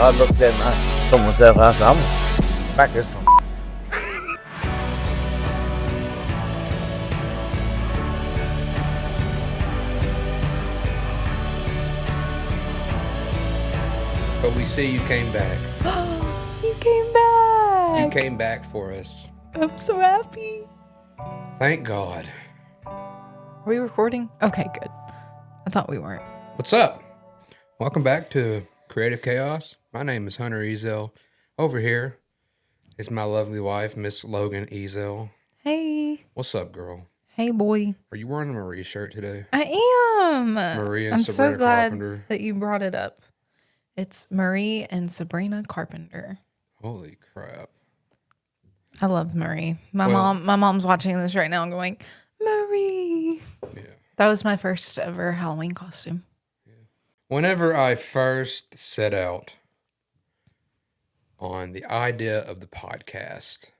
I looked at and I told myself, I said, I'm going to practice some. But we see you came back. You came back. You came back for us. I'm so happy. Thank God. Are we recording? Okay, good. I thought we weren't. What's up? Welcome back to Creative Chaos. My name is Hunter Ezell. Over here is my lovely wife, Miss Logan Ezell. Hey. What's up, girl? Hey, boy. Are you wearing a Marie shirt today? I am. Marie and I'm Sabrina so glad Carpenter. that you brought it up. It's Marie and Sabrina Carpenter. Holy crap. I love Marie. My mom's watching this right now and going, Marie. Yeah. That was my first ever Halloween costume. Yeah. Whenever I first set out on the idea of the podcast,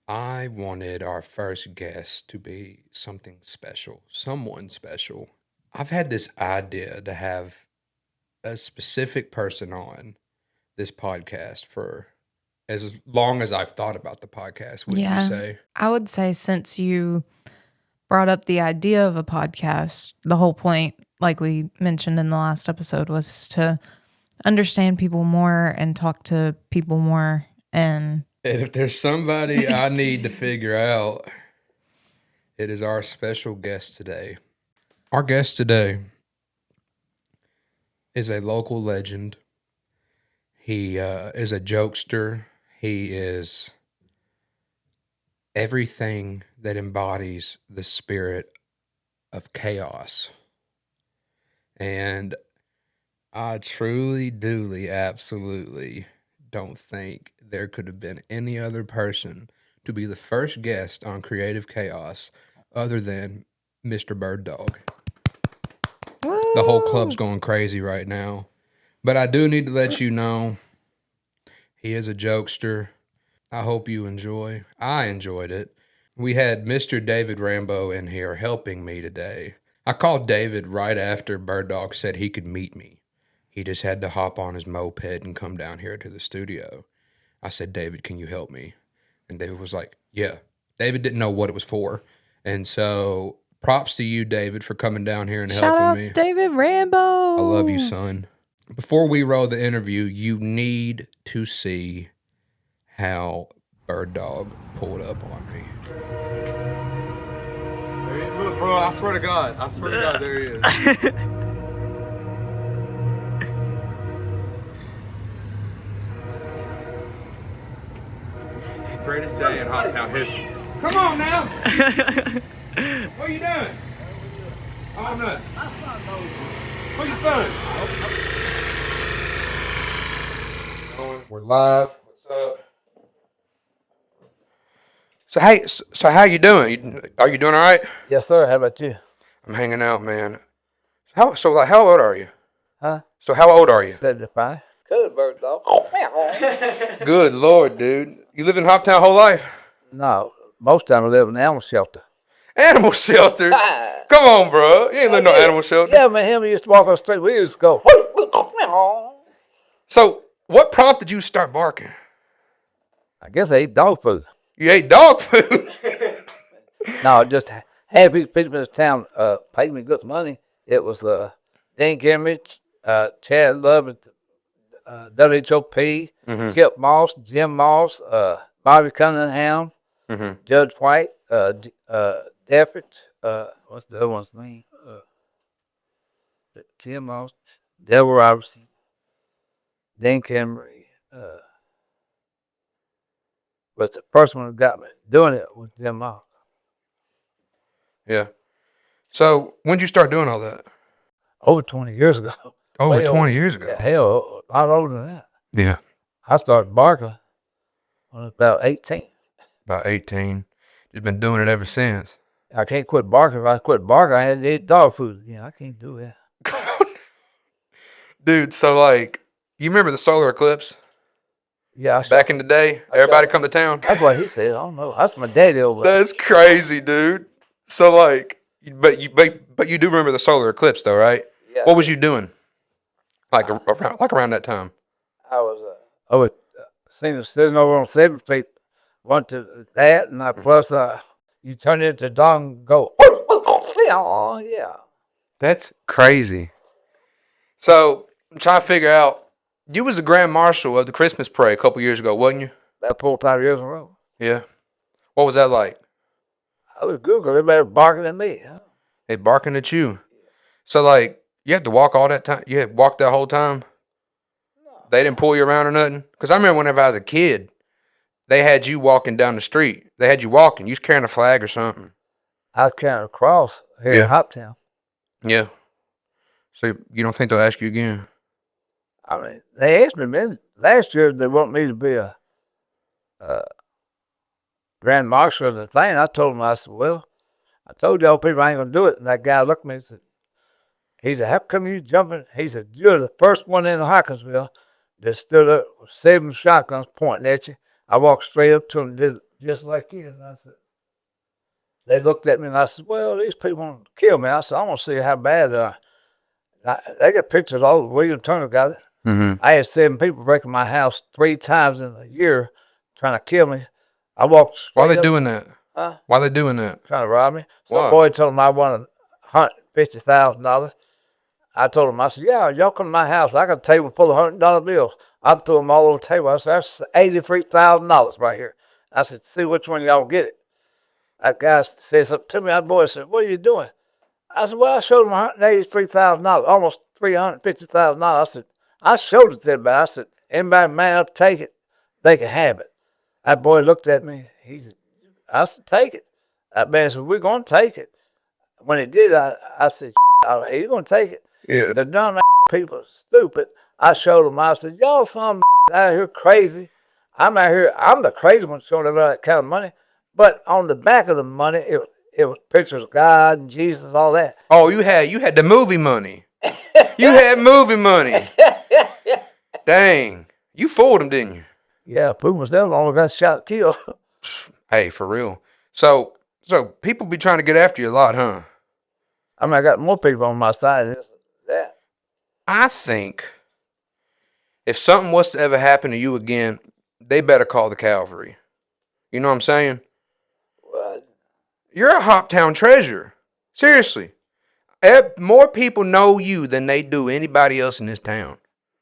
I wanted our first guest to be something special, someone special. I've had this idea to have a specific person on this podcast for as long as I've thought about the podcast, would you say? I would say since you brought up the idea of a podcast, the whole point, like we mentioned in the last episode, was to understand people more and talk to people more. And if there's somebody I need to figure out, it is our special guest today. Our guest today is a local legend. He is a jokester. He is everything that embodies the spirit of chaos. And I truly, duly, absolutely don't think there could have been any other person to be the first guest on Creative Chaos other than Mr. Birddog. The whole club's going crazy right now. But I do need to let you know, he is a jokester. I hope you enjoy. I enjoyed it. We had Mr. David Rambo in here helping me today. I called David right after Birddog said he could meet me. He just had to hop on his moped and come down here to the studio. I said, David, can you help me? And David was like, yeah. David didn't know what it was for. And so props to you, David, for coming down here and helping me. Shout out David Rambo. I love you, son. Before we roll the interview, you need to see how Birddog pulled up on me. There he is. Look, bro, I swear to God. There he is. Greatest day in Hoptown history. Come on now. What are you doing? Oh, nothing. Who's your son? We're live. What's up? So how you doing? Are you doing all right? Yes, sir. How about you? I'm hanging out, man. How old are you? Huh? So how old are you? 75. Good bird, dog. Good Lord, dude. You lived in Hoptown whole life? No, most of the time I live in an animal shelter. Animal shelter? Come on, bro. You ain't lived no animal shelter. Yeah, man, him used to walk on the street. We used to go. So what prompted you to start barking? I guess I ate dog food. You ate dog food? No, just had people in this town paid me good money. It was Dan Kimmich, Chad Love, WHOP, Kip Moss, Jim Moss, Bobby Cunningham, Judge White, Deffert, what's the other one's name? Kim Moss, Devil Robertson, Dan Kimmery. But the person who got me doing it was Jim Moss. Yeah. So when did you start doing all that? Over 20 years ago. Over Way 20 years ago? Yeah, hell, a lot older than that. Yeah. I started barking when I was about 18. About 18. You've been doing it ever since. I can't quit barking. If I quit barking, I had to eat dog food. Yeah, I can't do that. Dude, so like, you remember the solar eclipse? Yeah, Back in the day, everybody come to town. That's what he said. I don't know. That's my daddy over there. That's crazy, dude. So like, but you do remember the solar eclipse though, right? Yeah. What was you doing? Like around that time. I was seen him sitting over on 7 feet. Went to that, and I plus you turn it to dog and go. Oh yeah. That's crazy. So I'm trying to figure out. You was the grand marshal of the Christmas parade a couple years ago, wasn't you? That 4-5 years in a row. Yeah. What was that like? I was good 'cause everybody was barking at me. Huh? They barking at you. So like you had to walk all that time. You had to walk that whole time. They didn't pull you around or nothing. Because I remember whenever I was a kid, they had you walking down the street. They had you walking. You was carrying a flag or something. I was carrying a cross here in Hoptown. Yeah. So you don't think they'll ask you again? I mean, they asked me, man, last year they want me to be a grand marshal of the thing. I told them, I said, well, I told y'all people I ain't going to do it. And that guy looked at me and said, he said, how come you jumping? He said, you're the first one in Hopkinsville that stood up with 7 shotguns pointing at you. I walked straight up to them, did just like you. And I said, they looked at me and I said, well, these people want to kill me. I said, I want to see how bad they are. They got pictures all over. William Turner got it. Mm-hmm. I had 7 people breaking my house 3 times in a year trying to kill me. I walked straight Why they up, doing that? Huh? Why they doing that? Trying to rob me. Why? Some boy told him I wanted $150,000. I told him, I said, yeah, y'all come to my house. I got a table full of $100 bills. I threw them all over the table. I said, that's $83,000 right here. I said, see which one y'all get it. That guy said something to me. That boy said, what are you doing? I said, well, I showed him $183,000, almost $350,000. I said, I showed it to everybody. I said, anybody man up to take it, they can have it. That boy looked at me. He said, I said, take it. That man said, we're going to take it. When he did, I said, he's going to take it. Yeah. The dumb people are stupid. I showed them. I said, y'all some out here crazy. I'm out here. I'm the crazy one showing everybody that kind of money. But on the back of the money, it was pictures of God and Jesus and all that. Oh, you had the movie money. You had movie money. Dang. You fooled them, didn't you? Yeah, Puma's them only got shot and killed. Hey, for real. So people be trying to get after you a lot, huh? I mean, I got more people on my side than that. I think if something was to ever happen to you again, they better call the cavalry. You know what I'm saying? Well, You're a Hoptown treasure. Seriously. More people know you than they do anybody else in this town.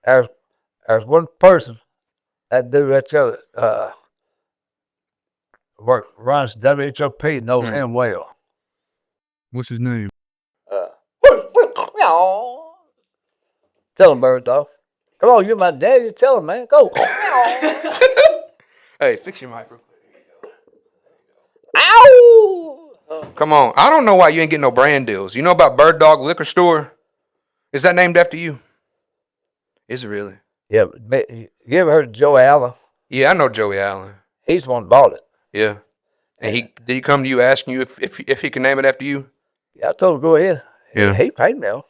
there's one person that do that other work runs WHOP knows him well. What's his name? Tell him, Birddog. Come on, you're my daddy. Tell him, man. Go. Hey, fix your mic real quick. Ow! Come on. I don't know why you ain't getting no brand deals. You know about Birddog Liquor Store? Is that named after you? Is it really? Yeah, but you ever heard of Joe Allen? Yeah, I know Joey Allen. He's the one that bought it. Yeah. And did he come to you asking you if he can name it after you? Yeah, I told him go ahead. Yeah. He paid me off.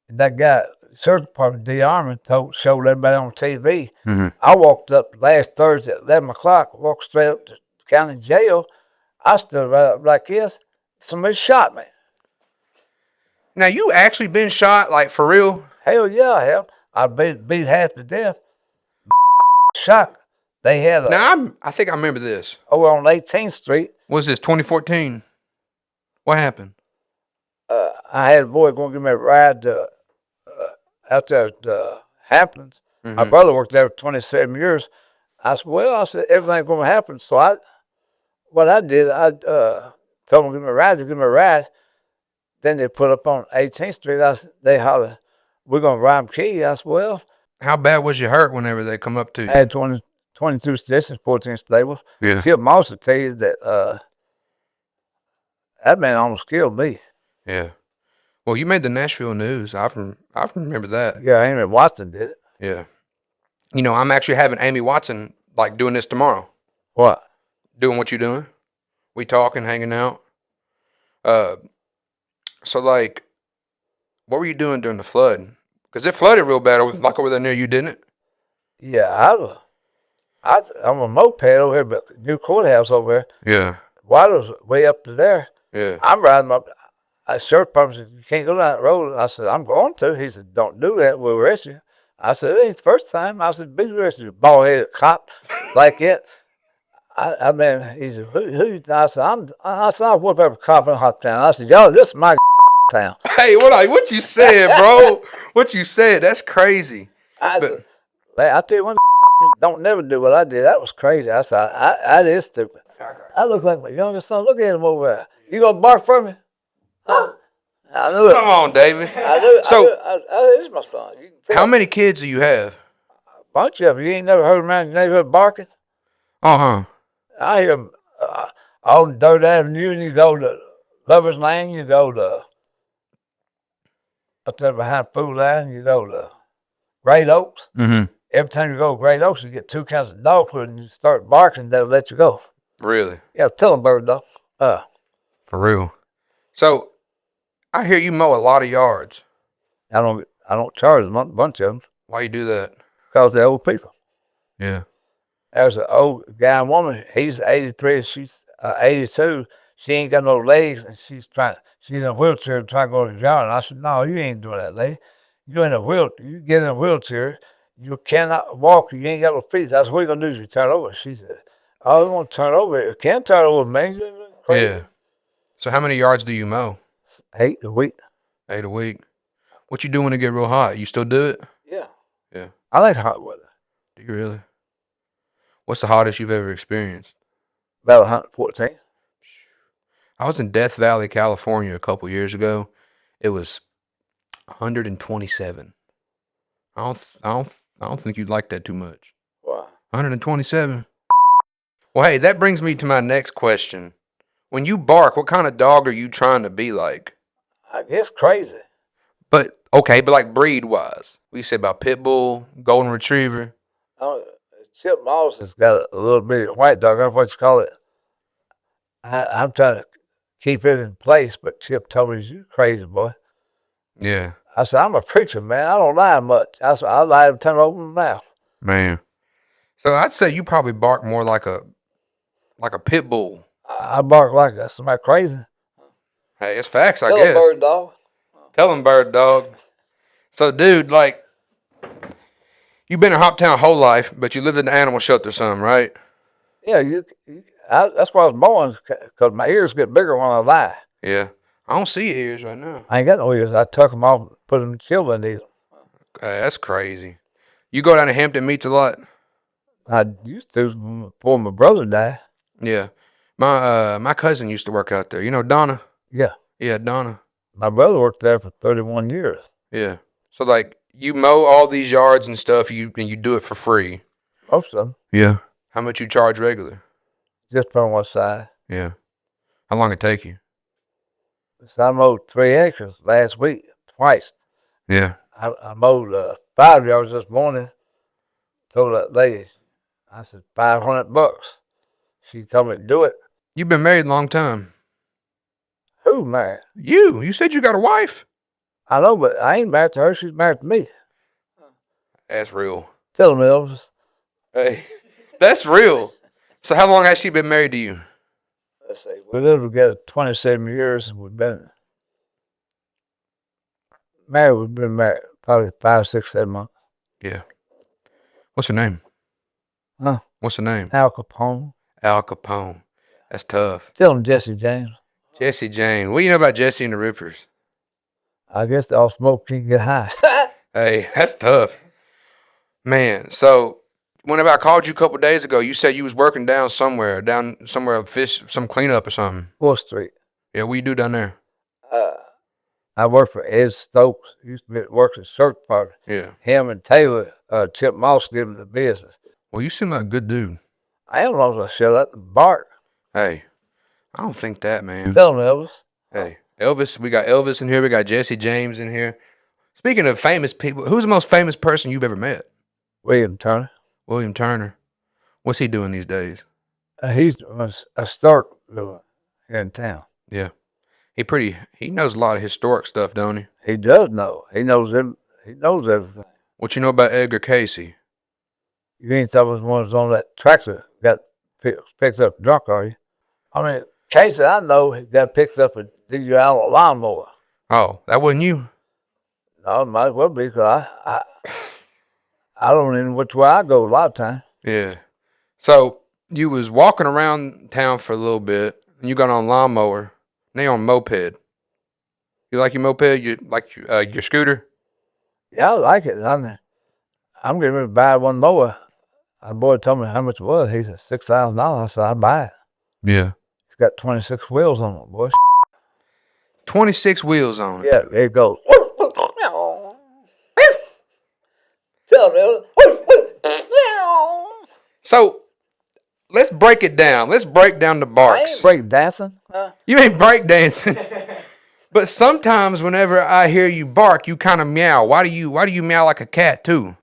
And that guy, search department, D. Armin, showed everybody on TV. Mm-hmm. I walked up last Thursday at 11 o'clock, walked straight up to the county jail. I stood right up like this. Somebody shot me. Now, you actually been shot, like, for real? Hell yeah, I have. I beat half to death. Shot. They had Now, I think I remember this. over on 18th Street. Was this 2014? What happened? I had a boy going to give me a ride out there at Hamptons. Mm-hmm. My brother worked there for 27 years. I said, everything's going to happen. So I did, I told them to give me a ride. They give me a ride. Then they put up on 18th Street. They hollered, we're going to ride them key. I said, well. How bad was you hurt whenever they come up to you? I had 22 stitches, 14 staples. Yeah. Skip Moss will tell you that that man almost killed me. Yeah. Well, you made the Nashville news. I remember that. Yeah, Amy Watson did it. Yeah. You know, I'm actually having Amy Watson, like, doing this tomorrow. What? Doing what you doing. We talking, hanging out. So, like, what were you doing during the flood? Because it flooded real bad over there near you, didn't it? Yeah, I'm a moped over here, but the new courthouse over there. Yeah. Water's way up to there. Yeah. I'm riding up. I sheriff department said, you can't go down that road. I said, I'm going to. He said, don't do that. We'll arrest you. I said, it ain't the first time. I said, big arrested, bald-headed cop like it. I mean, he said, who? I said, I said, I work for a cop in Hoptown. I said, y'all, this is my town. Hey, what you said, bro? What you said? That's crazy. I tell you, one don't never do what I did. That was crazy. I said, I is stupid. I look like my youngest son. Look at him over there. You gonna bark for me? Huh? I knew it. Come on, David. I knew it. So, this is my son. How many kids do you have? A bunch of them. You ain't never heard around your neighborhood barking? Uh-huh. I hear them on Dirt Avenue, and you go to Lover's Lane, you go to up there behind Food Line, you go to Great Oaks. Mm-hmm. Every time you go to Great Oaks, you get 2 kinds of dog food, and you start barking, they'll let you go. Really? Yeah, tell them, Birddog. For real. So, I hear you mow a lot of yards. I don't charge them, a bunch of them. Why you do that? Because they're old people. Yeah. There's an old guy and woman. He's 83. She's 82. She ain't got no legs, and she's in a wheelchair trying to go to the yard. And I said, no, you ain't doing that, lady. You're in a wheelchair. You get in a wheelchair. You cannot walk. You ain't got no feet. That's what you're going to do is you turn over. She said, I don't want to turn over. You can't turn over, man. Yeah. So how many yards do you mow? 8 a week. 8 a week. What you do when it get real hot? You still do it? Yeah. Yeah. I like hot weather. Do you really? What's the hottest you've ever experienced? About 114. I was in Death Valley, California a couple years ago. It was 127. I don't think you'd like that too much. Wow. 127. Well, hey, that brings me to my next question. When you bark, what kind of dog are you trying to be like? I guess crazy. But like breed wise, we said about pit bull, golden retriever. Chip Mowers has got a little bit of white dog. That's what you call it. I'm trying to keep it in place, but Chip told me, you crazy, boy. Yeah. I said, I'm a preacher, man. I don't lie much. I said, I lie every time I open my mouth. Man. So I'd say you probably bark more like a pit bull. I bark like somebody crazy. Hey, it's facts, I Tell guess. Tell Birddog. Tell him, Birddog. So, dude, like, you've been in Hoptown whole life, but you lived in the animal shelter some, right? Yeah, that's why I was born, because my ears get bigger when I lie. Yeah. I don't see your ears right now. I ain't got no ears. I tuck them off, put them in children needle. Hey, that's crazy. You go down to Hampton Meats a lot? I used to before my brother died. Yeah. My cousin used to work out there. You know Donna? Yeah. Yeah, Donna. My brother worked there for 31 years. Yeah. So, like, you mow all these yards and stuff, and you do it for free. Most of them. Yeah. How much you charge regular? Just from one side. Yeah. How long it take you? So I mowed 3 acres last week, twice. Yeah. I mowed 5 yards this morning. Told that lady, I said, $500. She told me to do it. You've been married a long time. Who married? You said you got a wife. I know, but I ain't married to her. She's married to me. That's real. Tell him, Elvis. Hey, that's real. So how long has she been married to you? Let's see. We lived together 27 years, and we've been married. We've been married probably 5, 6, 7 months. Yeah. What's her name? Huh? What's her name? Al Capone. Al Capone. That's tough. Tell him Jesse James. Jesse James. What do you know about Jesse and the Rippers? I guess all smoke can get high. Hey, that's tough. Man, so whenever I called you a couple days ago, you said you was working down somewhere fish, some cleanup or something. 4th Street. Yeah, what you do down there? I work for Ed Stokes. He used to work at Church Party. Yeah. Him and Taylor, Chip Moss gave him the business. Well, you seem like a good dude. I am long as I shut up and bark. Hey, I don't think that, man. Tell him, Elvis. Hey, Elvis, we got Elvis in here. We got Jesse James in here. Speaking of famous people, who's the most famous person you've ever met? William Turner. William Turner. What's he doing these days? He's a Stark here in town. Yeah. He knows a lot of historic stuff, don't he? He does know. He knows everything. What you know about Edgar Casey? You ain't talking about the ones on that tractor got picked up drunk, are you? I mean, Casey, I know he got picked up a DUI on a lawnmower. Oh, that wasn't you? No, it might as well be, because I don't even know which way I go a lot of times. Yeah. So you was walking around town for a little bit, and you got on lawnmower. Now you're on moped. You like your moped? You like your scooter? Yeah, I like it. I'm getting ready to buy one mower. A boy told me how much it was. He said $6,000. I said, I'd buy it. Yeah. It's got 26 wheels on it, boy. 26 wheels on it. Yeah, there it goes. Tell me. So let's break it down. Let's break down the barks. Break dancing? You ain't break dancing. But sometimes whenever I hear you bark, you kind of meow. Why do you meow like a cat too?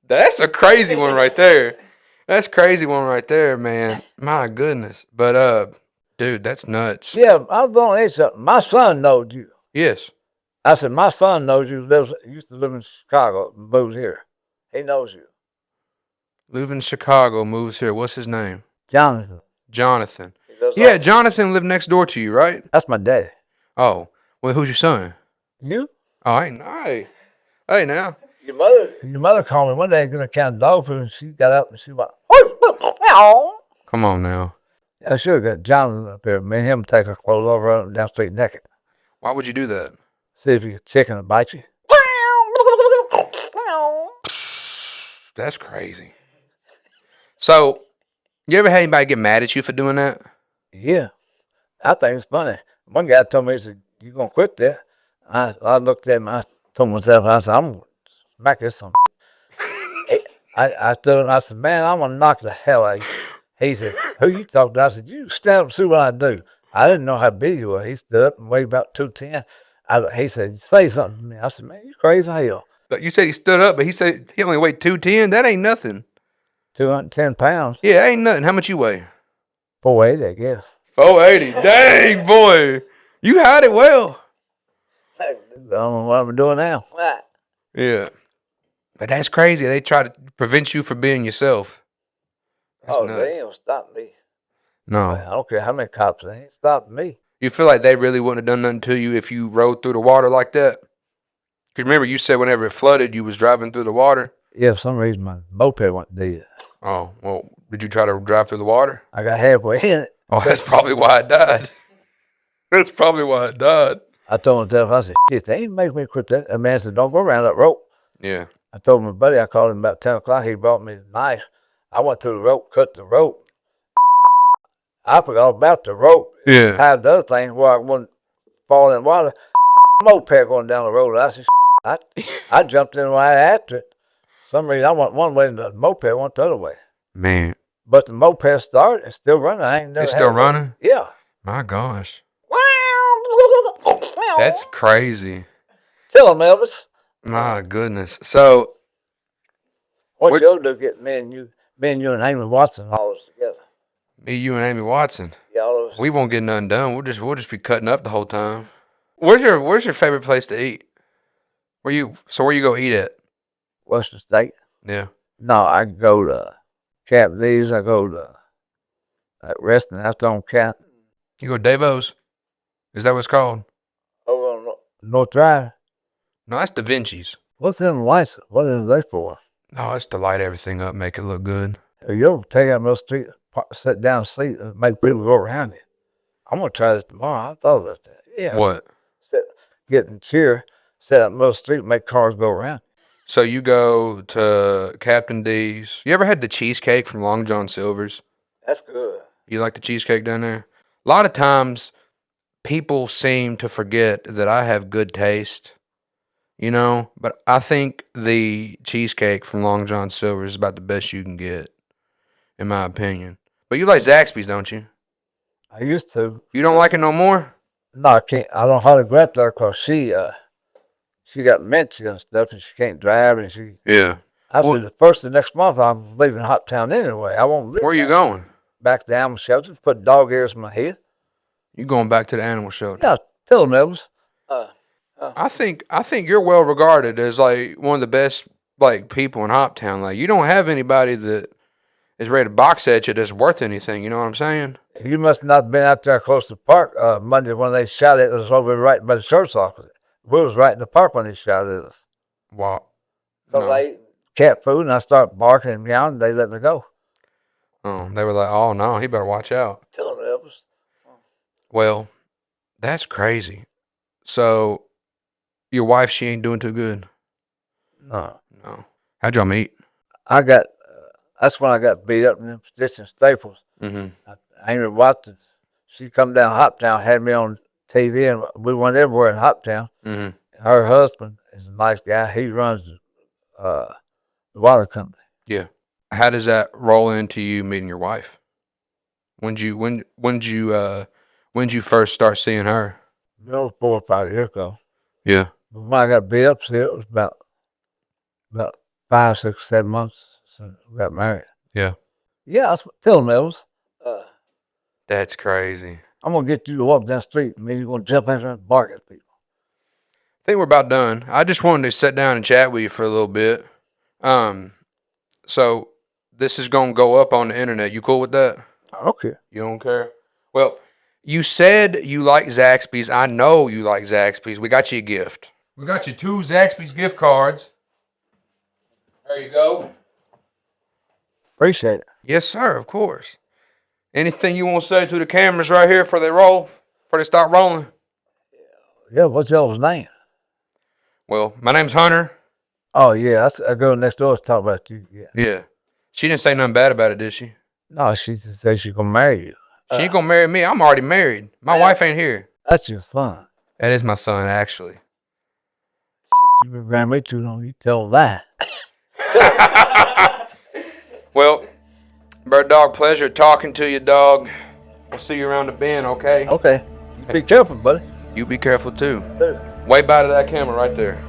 That's a crazy one right there. That's a crazy one right there, man. My goodness. But dude, that's nuts. Yeah, I was going to ask you something. My son knows you. Yes. I said, my son knows you. Used to live in Chicago, moves here. He knows you. Live in Chicago, moves here. What's his name? Jonathan. Jonathan. Yeah, Jonathan lived next door to you, right? That's my daddy. Oh, well, who's your son? You? Oh, hey now. Your mother called me one day going to count dog food, and she got up and she went, Come on now. I should have got Jonathan up here. Me and him take our clothes off, run down the street naked. Why would you do that? See if your chicken will bite you. That's crazy. So, you ever had anybody get mad at you for doing that? Yeah. I think it's funny. One guy told me, he said, you going to quit that? I looked at him, I told myself, I said, I'm going to smack this son. I stood and I said, man, I'm going to knock the hell out of you. He said, who you talking to? I said, you stand up and see what I do. I didn't know how big he was. He stood up and weighed about 210. He said, say something to me. I said, man, you crazy as hell. You said he stood up, but he said he only weighed 210. That ain't nothing. 210 pounds. Yeah, ain't nothing. How much you weigh? 480, I guess. 480. Dang, boy. You hide it well. I don't know what I'm doing now. Yeah. But that's crazy. They try to prevent you from being yourself. That's nuts. They ain't going to stop me. No. I don't care how many cops, they ain't stopping me. You feel like they really wouldn't have done nothing to you if you rode through the water like that? Because remember, you said whenever it flooded, you was driving through the water? Yeah, for some reason, my moped went dead. Oh, well, did you try to drive through the water? I got halfway in it. Oh, that's probably why it died. That's probably why it died. I told myself, I said, shit, they ain't making me quit that. That man said, don't go around that rope. Yeah. I told my buddy, I called him about 10 o'clock. He brought me a knife. I went through the rope, cut the rope. I forgot about the rope. Yeah. Tied the other thing where I wouldn't fall in the water. Moped going down the road. I said, I jumped in right after it. For some reason, I went one way and the moped went the other way. Man. But the moped started. It's still running. I ain't never It's still running? Yeah. My gosh. That's crazy. Tell him, Elvis. My goodness. So, What you'll do, get me and you and Amy Watson all this together. me, you, and Amy Watson. Yeah, all those. We won't get nothing done. We'll just be cutting up the whole time. Where's your favorite place to eat? Where you go eat at? Western State. Yeah. No, I go to Camp Lee's. I go to Resting after on Camp. You go Davo's? Is that what it's called? Over on North Drive. No, that's Da Vinci's. What's in the lights? What is they for? No, it's to light everything up, make it look good. You ever take out Mill Street, sit down and sleep, and make people go around you? I'm going to try this tomorrow. I thought about that. Yeah. What? Get in the chair, sit out Mill Street, and make cars go around. So you go to Captain D's. You ever had the cheesecake from Long John Silver's? That's good. You like the cheesecake down there? A lot of times, people seem to forget that I have good taste, you know? But I think the cheesecake from Long John Silver's is about the best you can get, in my opinion. But you like Zaxby's, don't you? I used to. You don't like it no more? No, I can't. I don't hardly go out there because she got dementia and stuff, and she can't drive, and she. Yeah. I said the first of next month I'm leaving Hoptown anyway. I won't live. Where are you going? Back to the animal shelter. Put dog ears in my head. You going back to the animal shelter? Yeah, tell them Elvis. I think you're well regarded as like one of the best like people in Hoptown. Like you don't have anybody that is ready to box at you that's worth anything. You know what I'm saying? You must not have been out there close to the park Monday when they shot at us over right by the church office. We was right in the park when they shot at us. Wow. Because I ate cat food and I started barking and meowing, they let me go. Oh, they were like, oh, no, he better watch out. Tell them Elvis. Well, that's crazy. So, your wife, she ain't doing too good? No. No. How'd y'all meet? I got, that's when I got beat up in them stitching staples. Mm-hmm. I ain't watched it. She come down Hoptown, had me on TV, and we went everywhere in Hoptown. Mm-hmm. Her husband is a nice guy. He runs the water company. Yeah. How does that roll into you meeting your wife? When'd you first start seeing her? That was 4 or 5 years ago. Yeah. But when I got beat up, see, it was about 5, 6, 7 months since we got married. Yeah. Yeah, I was telling Elvis, That's crazy. I'm going to get you to walk down the street, and maybe you're going to jump out there and bark at people. I think we're about done. I just wanted to sit down and chat with you for a little bit. So this is going to go up on the internet. You cool with that? Okay. You don't care? Well, you said you like Zaxby's. I know you like Zaxby's. We got you a gift. We got you 2 Zaxby's gift cards. There you go. Appreciate it. Yes, sir, of course. Anything you want to say to the cameras right here before they start rolling? Yeah, what's y'all's name? Well, my name's Hunter. Oh, yeah, that's a girl next door to talk about you. Yeah. Yeah. She didn't say nothing bad about it, did she? No, she just said she's going to marry you. She ain't gonna marry me. I'm already married. My wife ain't here. That's your son. That is my son, actually. You've been around me too long. You tell that. Well, Birddog, pleasure talking to you, dog. We'll see you around the bend, okay? Okay. You be careful, buddy. You be careful, too. Too. Wave bye to that camera right there.